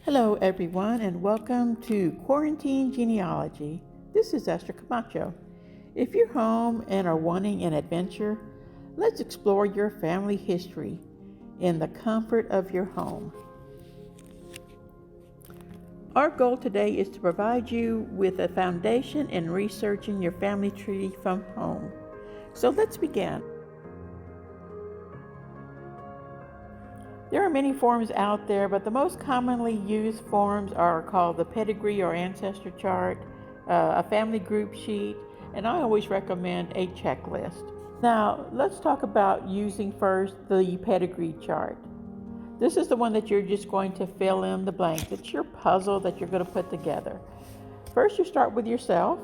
Hello, everyone, and welcome to Quarantine Genealogy. This is Esther Camacho. If you're home and are wanting an adventure, let's explore your family history in the comfort of your home. Our goal today is to provide you with a foundation in researching your family tree from home. So let's begin. There are many forms out there, but the most commonly used forms are called the pedigree or ancestor chart, a family group sheet, and I always recommend a checklist. Now, let's talk about using first the pedigree chart. This is the one that you're just going to fill in the blanks. It's your puzzle that you're going to put together. First, you start with yourself.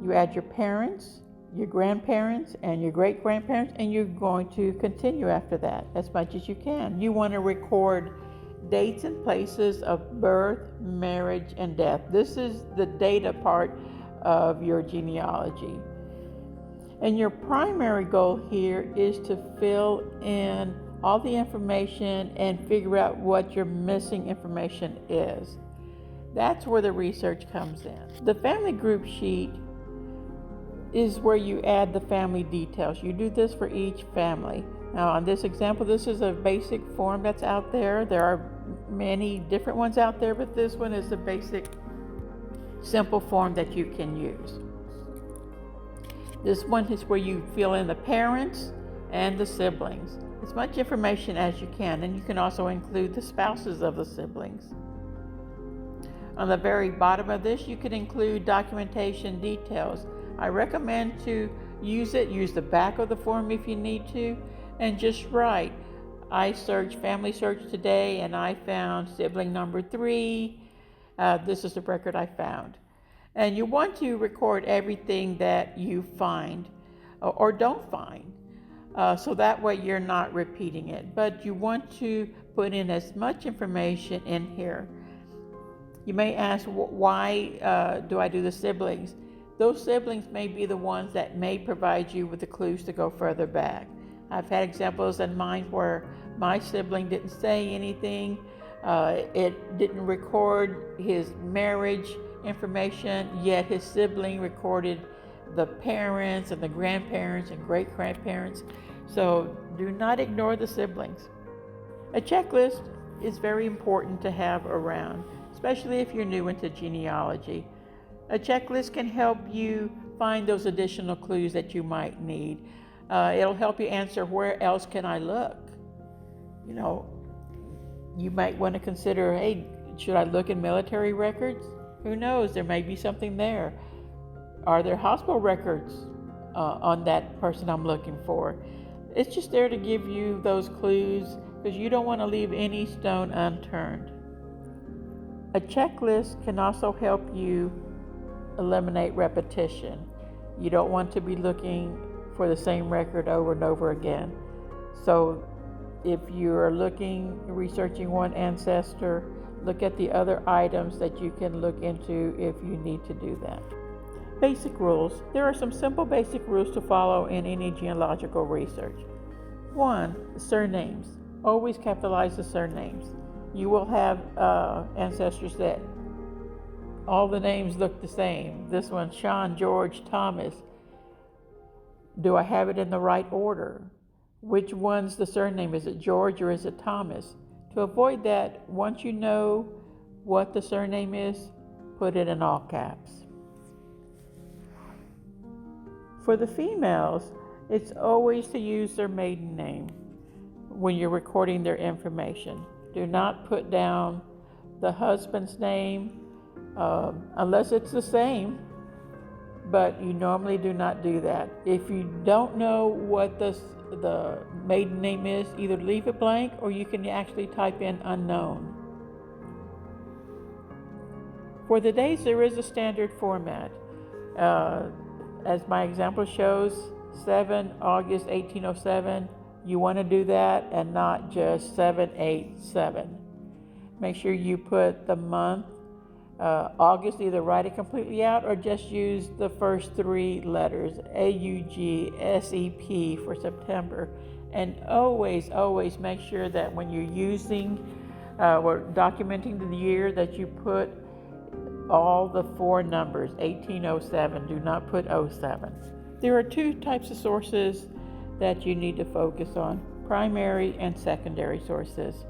You add your parents, your grandparents, and your great-grandparents, and you're going to continue after that as much as you can. You want to record dates and places of birth, marriage, and death. This is the data part of your genealogy. And your primary goal here is to fill in all the information and figure out what your missing information is. That's where the research comes in. The family group sheet is where you add the family details. You do this for each family. Now, on this example, this is a basic form that's out there. There are many different ones out there, but this one is the basic, simple form that you can use. This one is where you fill in the parents and the siblings. As much information as you can, and you can also include the spouses of the siblings. On the very bottom of this, you can include documentation details. I recommend to use the back of the form if you need to, and just write, I searched family search today and I found sibling number 3. This is the record I found. And you want to record everything that you find or don't find. So that way you're not repeating it. But you want to put in as much information in here. You may ask, why do I do the siblings? Those siblings may be the ones that may provide you with the clues to go further back. I've had examples in mind where my sibling didn't say anything. It didn't record his marriage information, yet his sibling recorded the parents and the grandparents and great-grandparents. So do not ignore the siblings. A checklist is very important to have around, especially if you're new into genealogy. A checklist can help you find those additional clues that you might need. It'll help you answer, where else can I look? You might want to consider, hey, should I look in military records? Who knows, there may be something there. Are there hospital records on that person I'm looking for? It's just there to give you those clues because you don't want to leave any stone unturned. A checklist can also help you eliminate repetition. You don't want to be looking for the same record over and over again. So if you're researching one ancestor, look at the other items that you can look into if you need to do that. Basic rules. There are some simple basic rules to follow in any genealogical research. 1, surnames. Always capitalize the surnames. You will have ancestors that all the names look the same. This one, Sean, George, Thomas. Do I have it in the right order? Which one's the surname? Is it George or is it Thomas? To avoid that, once you know what the surname is, put it in all caps. For the females, it's always to use their maiden name when you're recording their information. Do not put down the husband's name unless it's the same, but you normally do not do that. If you don't know what the maiden name is, either leave it blank or you can actually type in unknown. For the dates, there is a standard format. As my example shows, 7 August 1807, you want to do that and not just 787. Make sure you put the month, August, either write it completely out or just use the first 3 letters, AUGSEP for September. And always make sure that when you're using We're documenting the year that you put all the 4 numbers, 1807. Do not put '07. There are 2 types of sources that you need to focus on, primary and secondary sources.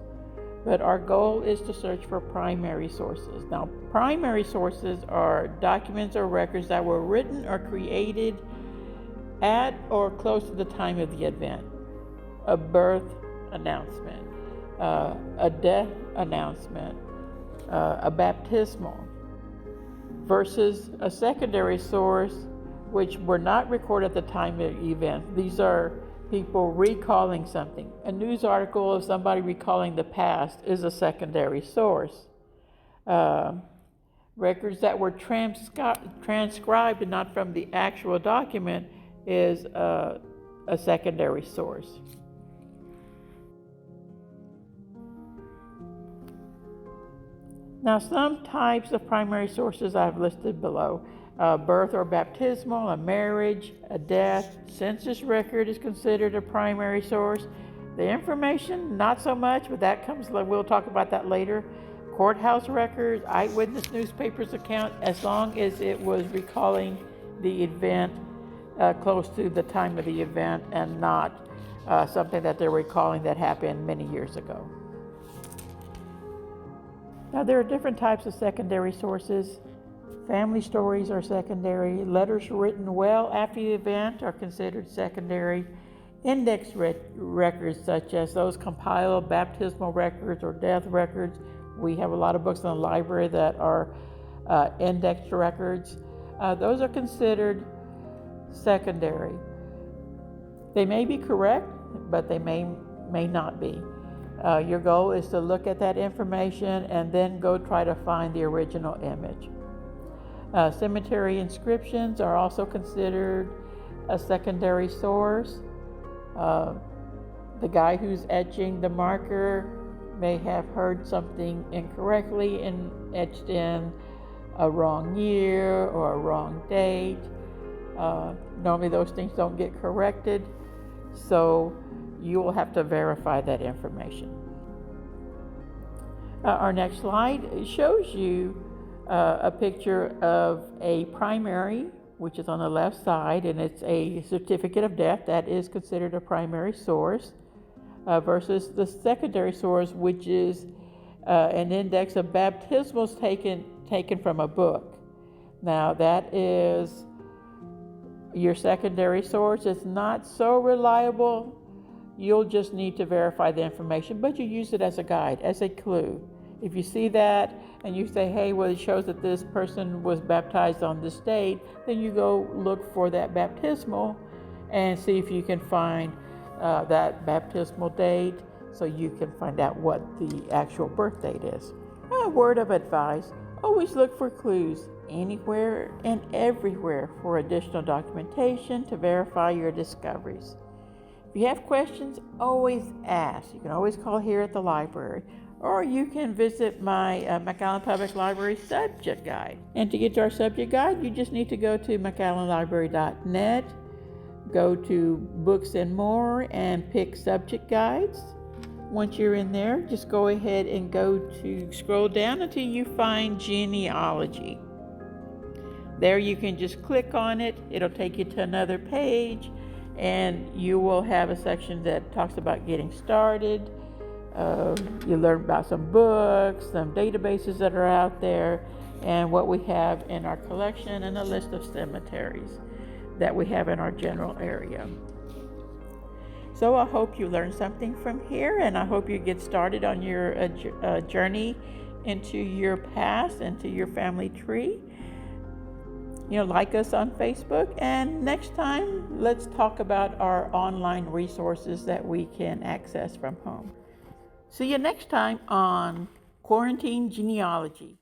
But our goal is to search for primary sources. Now, primary sources are documents or records that were written or created at or close to the time of the event. A birth announcement, a death announcement, a baptismal, versus a secondary source which were not recorded at the time of the event. These are people recalling something. A news article of somebody recalling the past is a secondary source. Records that were transcribed and not from the actual document is a secondary source. Now, some types of primary sources I've listed below. Birth or baptismal, a marriage, a death, census record is considered a primary source. The information, not so much, but that comes, we'll talk about that later. Courthouse records, eyewitness newspapers account, as long as it was recalling the event close to the time of the event and not something that they're recalling that happened many years ago. Now, there are different types of secondary sources. Family stories are secondary. Letters written well after the event are considered secondary. Index records, such as those compiled baptismal records or death records. We have a lot of books in the library that are indexed records. Those are considered secondary. They may be correct, but they may not be. Your goal is to look at that information and then go try to find the original image. Cemetery inscriptions are also considered a secondary source. The guy who's etching the marker may have heard something incorrectly and etched in a wrong year or a wrong date. Normally those things don't get corrected, so you will have to verify that information. Our next slide shows you a picture of a primary, which is on the left side, and it's a certificate of death that is considered a primary source, versus the secondary source, which is an index of baptismals taken from a book. Now, that is your secondary source. It's not so reliable. You'll just need to verify the information, but you use it as a guide, as a clue. If you see that and you say, hey, well, it shows that this person was baptized on this date, then you go look for that baptismal and see if you can find that baptismal date so you can find out what the actual birth date is. A word of advice, always look for clues anywhere and everywhere for additional documentation to verify your discoveries. If you have questions, always ask. You can always call here at the library, or you can visit my McAllen Public Library subject guide. And to get to our subject guide, you just need to go to mcallenlibrary.net, go to Books and More, and pick subject guides. Once you're in there, just go ahead and scroll down until you find genealogy. There you can just click on it. It'll take you to another page, and you will have a section that talks about getting started. You learn about some books, some databases that are out there, and what we have in our collection, and a list of cemeteries that we have in our general area. So I hope you learned something from here, and I hope you get started on your journey into your past, into your family tree. Like us on Facebook, and next time, let's talk about our online resources that we can access from home. See you next time on Quarantine Genealogy.